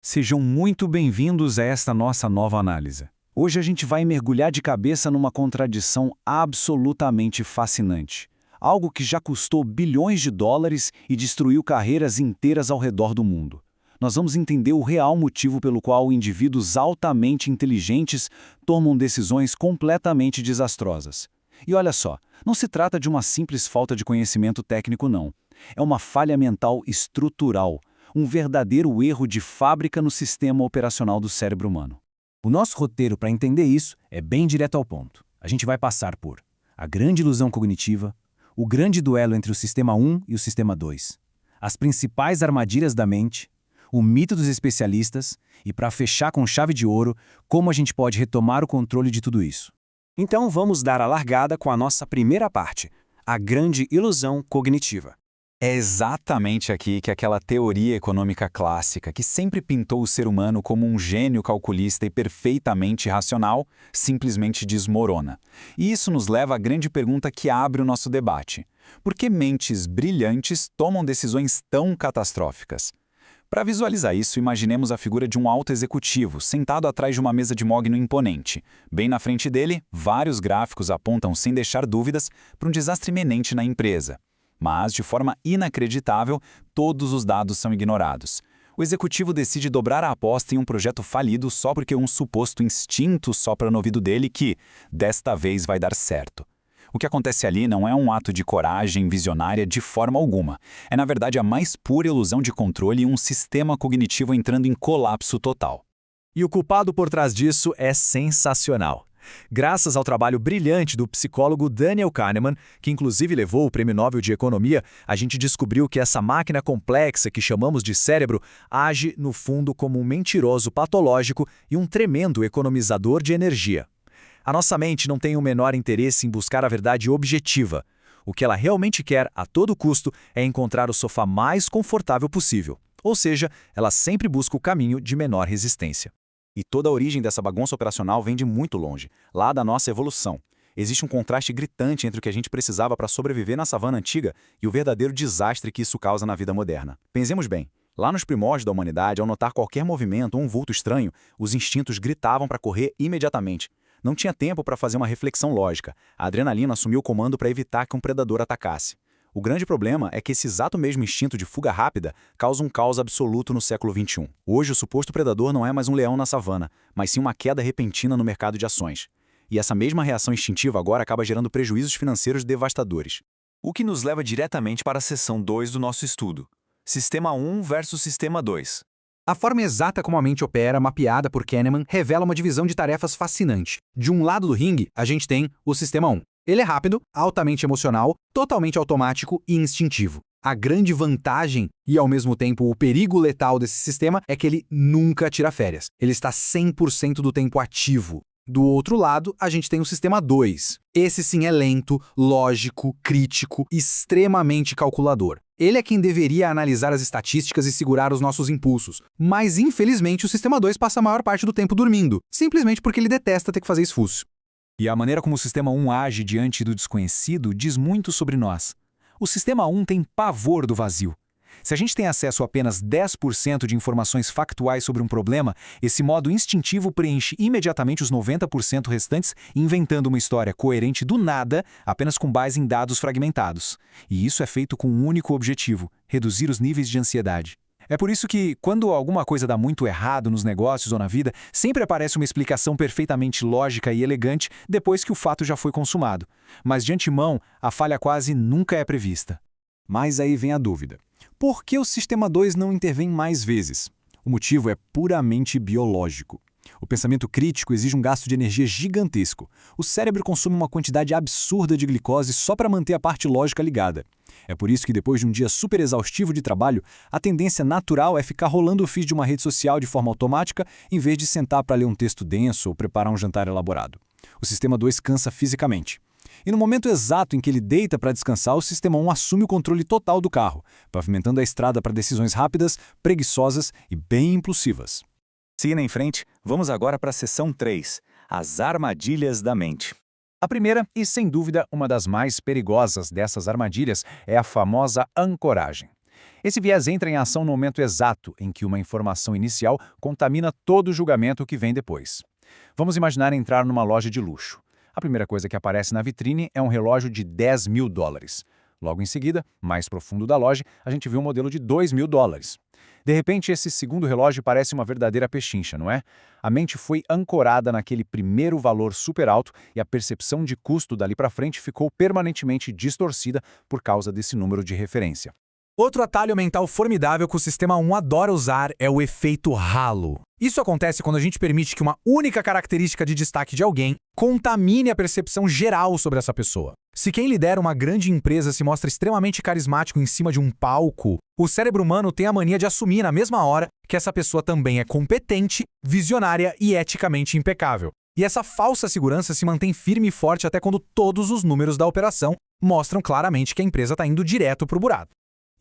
Sejam muito bem-vindos a esta nossa nova análise. Hoje a gente vai mergulhar de cabeça numa contradição absolutamente fascinante. Algo que já custou bilhões de dólares e destruiu carreiras inteiras ao redor do mundo. Nós vamos entender o real motivo pelo qual indivíduos altamente inteligentes tomam decisões completamente desastrosas. E olha só, não se trata de uma simples falta de conhecimento técnico, não. É uma falha mental estrutural, um verdadeiro erro de fábrica no sistema operacional do cérebro humano. O nosso roteiro para entender isso é bem direto ao ponto. A gente vai passar por a grande ilusão cognitiva, o grande duelo entre o sistema 1 e o sistema 2, as principais armadilhas da mente, o mito dos especialistas e, para fechar com chave de ouro, como a gente pode retomar o controle de tudo isso. Então vamos dar a largada com a nossa primeira parte, a grande ilusão cognitiva. É exatamente aqui que aquela teoria econômica clássica, que sempre pintou o ser humano como um gênio calculista e perfeitamente racional, simplesmente desmorona. E isso nos leva à grande pergunta que abre o nosso debate. Por que mentes brilhantes tomam decisões tão catastróficas? Para visualizar isso, imaginemos a figura de um alto executivo, sentado atrás de uma mesa de mogno imponente. Bem na frente dele, vários gráficos apontam sem deixar dúvidas para um desastre iminente na empresa. Mas, de forma inacreditável, todos os dados são ignorados. O executivo decide dobrar a aposta em um projeto falido só porque um suposto instinto sopra no ouvido dele que, desta vez, vai dar certo. O que acontece ali não é um ato de coragem visionária de forma alguma. É, na verdade, a mais pura ilusão de controle e um sistema cognitivo entrando em colapso total. E o culpado por trás disso é sensacional. Graças ao trabalho brilhante do psicólogo Daniel Kahneman, que inclusive levou o Prêmio Nobel de Economia, a gente descobriu que essa máquina complexa que chamamos de cérebro age, no fundo, como um mentiroso patológico e um tremendo economizador de energia. A nossa mente não tem o menor interesse em buscar a verdade objetiva. O que ela realmente quer, a todo custo, é encontrar o sofá mais confortável possível. Ou seja, ela sempre busca o caminho de menor resistência. E toda a origem dessa bagunça operacional vem de muito longe, lá da nossa evolução. Existe um contraste gritante entre o que a gente precisava para sobreviver na savana antiga e o verdadeiro desastre que isso causa na vida moderna. Pensemos bem, lá nos primórdios da humanidade, ao notar qualquer movimento ou um vulto estranho, os instintos gritavam para correr imediatamente. Não tinha tempo para fazer uma reflexão lógica. A adrenalina assumiu o comando para evitar que um predador atacasse. O grande problema é que esse exato mesmo instinto de fuga rápida causa um caos absoluto no século XXI. Hoje, o suposto predador não é mais um leão na savana, mas sim uma queda repentina no mercado de ações. E essa mesma reação instintiva agora acaba gerando prejuízos financeiros devastadores. O que nos leva diretamente para a seção 2 do nosso estudo. Sistema 1 versus Sistema 2. A forma exata como a mente opera, mapeada por Kahneman, revela uma divisão de tarefas fascinante. De um lado do ringue, a gente tem o Sistema 1. Ele é rápido, altamente emocional, totalmente automático e instintivo. A grande vantagem e, ao mesmo tempo, o perigo letal desse sistema é que ele nunca tira férias. Ele está 100% do tempo ativo. Do outro lado, a gente tem o Sistema 2. Esse sim é lento, lógico, crítico, extremamente calculador. Ele é quem deveria analisar as estatísticas e segurar os nossos impulsos. Mas, infelizmente, o Sistema 2 passa a maior parte do tempo dormindo, simplesmente porque ele detesta ter que fazer esforço. E a maneira como o Sistema 1 age diante do desconhecido diz muito sobre nós. O Sistema 1 tem pavor do vazio. Se a gente tem acesso a apenas 10% de informações factuais sobre um problema, esse modo instintivo preenche imediatamente os 90% restantes, inventando uma história coerente do nada, apenas com base em dados fragmentados. E isso é feito com um único objetivo: reduzir os níveis de ansiedade. É por isso que, quando alguma coisa dá muito errado nos negócios ou na vida, sempre aparece uma explicação perfeitamente lógica e elegante depois que o fato já foi consumado. Mas, de antemão, a falha quase nunca é prevista. Mas aí vem a dúvida. Por que o Sistema 2 não intervém mais vezes? O motivo é puramente biológico. O pensamento crítico exige um gasto de energia gigantesco. O cérebro consome uma quantidade absurda de glicose só para manter a parte lógica ligada. É por isso que depois de um dia super exaustivo de trabalho, a tendência natural é ficar rolando o feed de uma rede social de forma automática em vez de sentar para ler um texto denso ou preparar um jantar elaborado. O Sistema 2 cansa fisicamente. E no momento exato em que ele deita para descansar, o Sistema 1 assume o controle total do carro, pavimentando a estrada para decisões rápidas, preguiçosas e bem impulsivas. Seguindo em frente, vamos agora para a seção 3, as armadilhas da mente. A primeira, e sem dúvida uma das mais perigosas dessas armadilhas, é a famosa ancoragem. Esse viés entra em ação no momento exato em que uma informação inicial contamina todo o julgamento que vem depois. Vamos imaginar entrar numa loja de luxo. A primeira coisa que aparece na vitrine é um relógio de $10.000. Logo em seguida, mais profundo da loja, a gente vê um modelo de $2.000. De repente, esse segundo relógio parece uma verdadeira pechincha, não é? A mente foi ancorada naquele primeiro valor super alto e a percepção de custo dali para frente ficou permanentemente distorcida por causa desse número de referência. Outro atalho mental formidável que o Sistema 1 adora usar é o efeito halo. Isso acontece quando a gente permite que uma única característica de destaque de alguém contamine a percepção geral sobre essa pessoa. Se quem lidera uma grande empresa se mostra extremamente carismático em cima de um palco, o cérebro humano tem a mania de assumir na mesma hora que essa pessoa também é competente, visionária e eticamente impecável. E essa falsa segurança se mantém firme e forte até quando todos os números da operação mostram claramente que a empresa está indo direto para o buraco.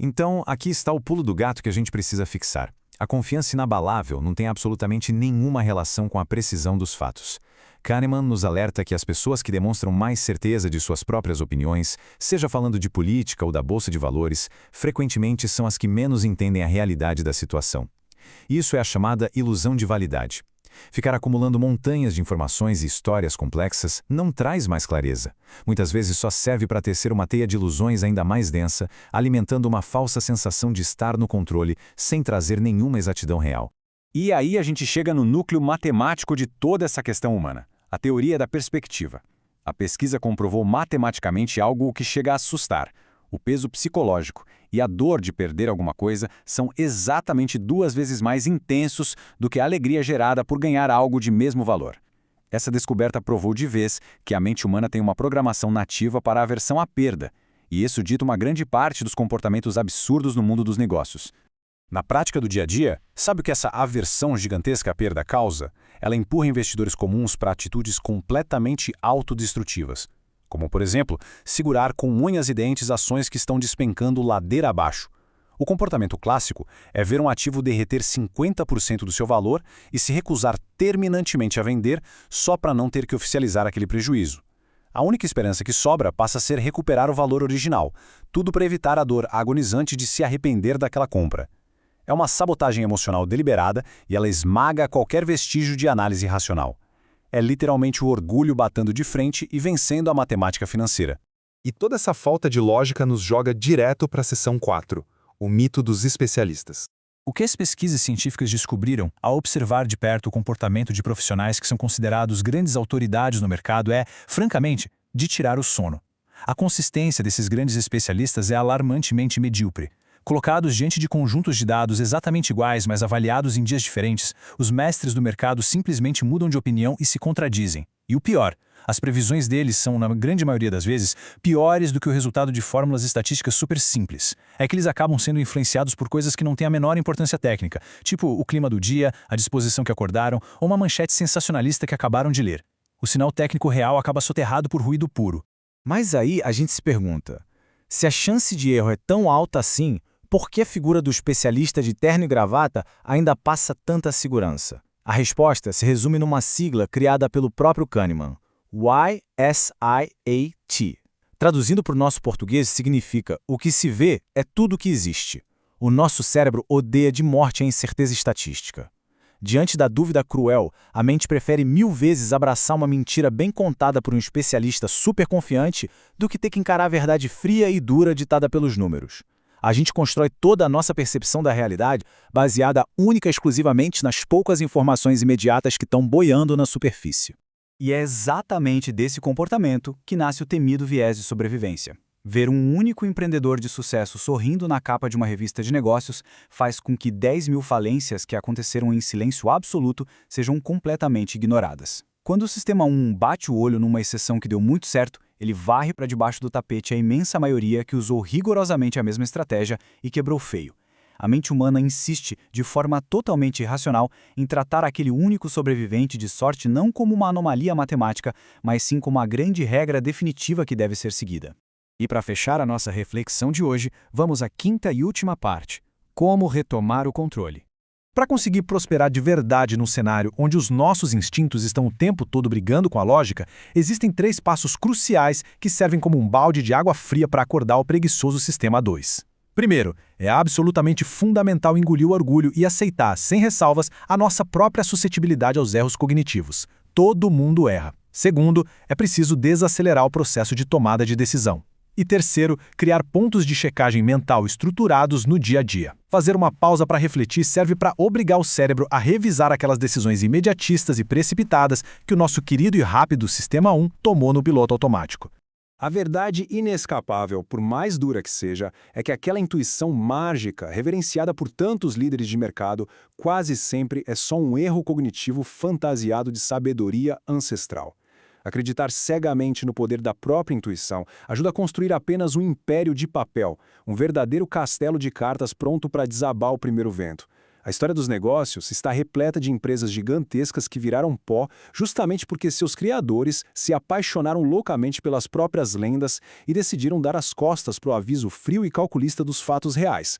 Então, aqui está o pulo do gato que a gente precisa fixar. A confiança inabalável não tem absolutamente nenhuma relação com a precisão dos fatos. Kahneman nos alerta que as pessoas que demonstram mais certeza de suas próprias opiniões, seja falando de política ou da bolsa de valores, frequentemente são as que menos entendem a realidade da situação. Isso é a chamada ilusão de validade. Ficar acumulando montanhas de informações e histórias complexas não traz mais clareza. Muitas vezes só serve para tecer uma teia de ilusões ainda mais densa, alimentando uma falsa sensação de estar no controle, sem trazer nenhuma exatidão real. E aí a gente chega no núcleo matemático de toda essa questão humana, a teoria da perspectiva. A pesquisa comprovou matematicamente algo que chega a assustar. O peso psicológico e a dor de perder alguma coisa são exatamente 2 vezes mais intensos do que a alegria gerada por ganhar algo de mesmo valor. Essa descoberta provou de vez que a mente humana tem uma programação nativa para a aversão à perda, e isso dita uma grande parte dos comportamentos absurdos no mundo dos negócios. Na prática do dia a dia, sabe o que essa aversão gigantesca à perda causa? Ela empurra investidores comuns para atitudes completamente autodestrutivas. Como, por exemplo, segurar com unhas e dentes ações que estão despencando ladeira abaixo. O comportamento clássico é ver um ativo derreter 50% do seu valor e se recusar terminantemente a vender só para não ter que oficializar aquele prejuízo. A única esperança que sobra passa a ser recuperar o valor original, tudo para evitar a dor agonizante de se arrepender daquela compra. É uma sabotagem emocional deliberada e ela esmaga qualquer vestígio de análise racional. É literalmente o orgulho batendo de frente e vencendo a matemática financeira. E toda essa falta de lógica nos joga direto para a seção 4, o mito dos especialistas. O que as pesquisas científicas descobriram ao observar de perto o comportamento de profissionais que são considerados grandes autoridades no mercado é, francamente, de tirar o sono. A consistência desses grandes especialistas é alarmantemente medíocre. Colocados diante de conjuntos de dados exatamente iguais, mas avaliados em dias diferentes, os mestres do mercado simplesmente mudam de opinião e se contradizem. E o pior, as previsões deles são, na grande maioria das vezes, piores do que o resultado de fórmulas estatísticas super simples. É que eles acabam sendo influenciados por coisas que não têm a menor importância técnica, tipo o clima do dia, a disposição que acordaram ou uma manchete sensacionalista que acabaram de ler. O sinal técnico real acaba soterrado por ruído puro. Mas aí a gente se pergunta, se a chance de erro é tão alta assim, por que a figura do especialista de terno e gravata ainda passa tanta segurança? A resposta se resume numa sigla criada pelo próprio Kahneman, YSIAT. Traduzindo para o nosso português, significa o que se vê é tudo o que existe. O nosso cérebro odeia de morte a incerteza estatística. Diante da dúvida cruel, a mente prefere 1000 vezes abraçar uma mentira bem contada por um especialista super confiante do que ter que encarar a verdade fria e dura ditada pelos números. A gente constrói toda a nossa percepção da realidade baseada única e exclusivamente nas poucas informações imediatas que estão boiando na superfície. E é exatamente desse comportamento que nasce o temido viés de sobrevivência. Ver um único empreendedor de sucesso sorrindo na capa de uma revista de negócios faz com que 10.000 falências que aconteceram em silêncio absoluto sejam completamente ignoradas. Quando o Sistema 1 bate o olho numa exceção que deu muito certo, ele varre para debaixo do tapete a imensa maioria que usou rigorosamente a mesma estratégia e quebrou feio. A mente humana insiste, de forma totalmente irracional, em tratar aquele único sobrevivente de sorte não como uma anomalia matemática, mas sim como a grande regra definitiva que deve ser seguida. E para fechar a nossa reflexão de hoje, vamos à quinta e última parte: como retomar o controle. Para conseguir prosperar de verdade num cenário onde os nossos instintos estão o tempo todo brigando com a lógica, existem 3 passos cruciais que servem como um balde de água fria para acordar o preguiçoso Sistema 2. Primeiro, é absolutamente fundamental engolir o orgulho e aceitar, sem ressalvas, a nossa própria suscetibilidade aos erros cognitivos. Todo mundo erra. Segundo, é preciso desacelerar o processo de tomada de decisão. E terceiro, criar pontos de checagem mental estruturados no dia a dia. Fazer uma pausa para refletir serve para obrigar o cérebro a revisar aquelas decisões imediatistas e precipitadas que o nosso querido e rápido Sistema 1 tomou no piloto automático. A verdade inescapável, por mais dura que seja, é que aquela intuição mágica, reverenciada por tantos líderes de mercado, quase sempre é só um erro cognitivo fantasiado de sabedoria ancestral. Acreditar cegamente no poder da própria intuição ajuda a construir apenas um império de papel, um verdadeiro castelo de cartas pronto para desabar o primeiro vento. A história dos negócios está repleta de empresas gigantescas que viraram pó justamente porque seus criadores se apaixonaram loucamente pelas próprias lendas e decidiram dar as costas para o aviso frio e calculista dos fatos reais.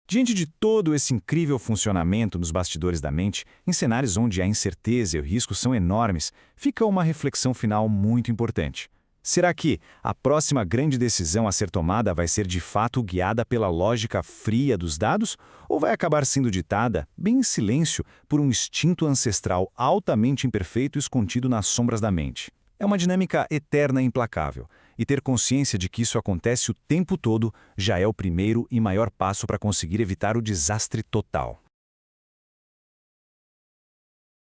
Diante de todo esse incrível funcionamento nos bastidores da mente, em cenários onde a incerteza e o risco são enormes, fica uma reflexão final muito importante. Será que a próxima grande decisão a ser tomada vai ser de fato guiada pela lógica fria dos dados? Ou vai acabar sendo ditada, bem em silêncio, por um instinto ancestral altamente imperfeito escondido nas sombras da mente? É uma dinâmica eterna e implacável, e ter consciência de que isso acontece o tempo todo já é o primeiro e maior passo para conseguir evitar o desastre total.